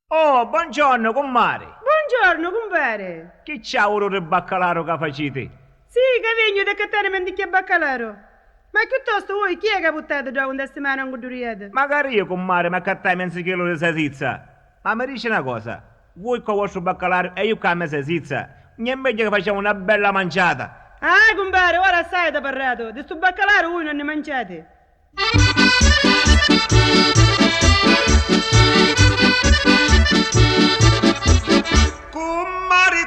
Oh, buongiorno, comare. Buongiorno, compare. Che c'ha ora il baccalaro che facete? Sì, che vengo da cattare mendicchia baccalaro. Ma piuttosto voi chi è che ha buttato già una settimana in guduriete? Magari io, comare, ma cattai mezzo chilo di salsiccia. Ma mi dice una cosa, voi con il vostro baccalaro e io con la salsiccia, non è meglio che facciamo una bella mangiata. Ah, compare, ora sai da parlato. Di sto baccalaro voi non ne mangiate.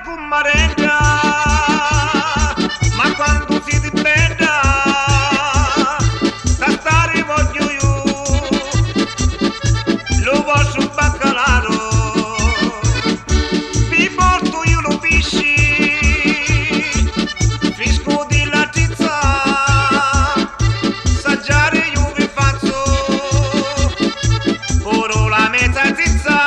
Kummaretta, ma quando si dipenda, da stare voglio io, lo vostro baccalaro, vi porto io lo pisci, fresco di latizza, saggiare io vi faccio, oro la mezza zizza.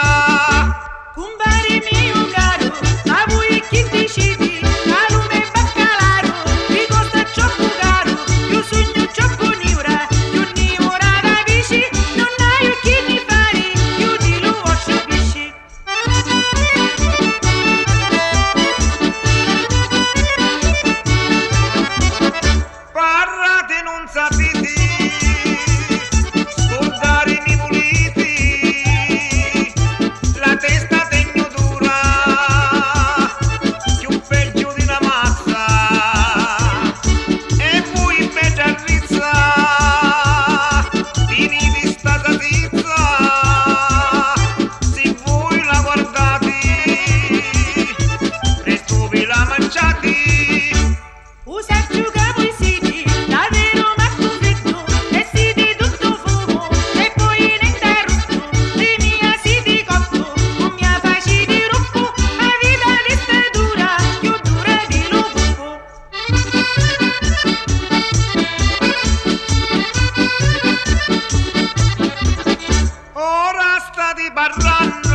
Compare mio caro, a voi chi decidi? Calume baccalaro, vi costa troppo caro. Io sogno troppo niura, io niura da bici, non hai chi mi fare, io di lo faccio pisci. Parlate non sapete, scordare mi volete, la testa tegno dura, più peggio di una mazza, e voi in mezzo a rizza, finiti sta satizza, se voi la guardate, presto vi la mangiate. Usa più che voi siete, davvero matto freddo, e siete tutto fumo, e poi ne interrotto, le mie siete cotto, con mia faccia di rocco, a vita lista dura, più dura di lo buco. Ora state parlando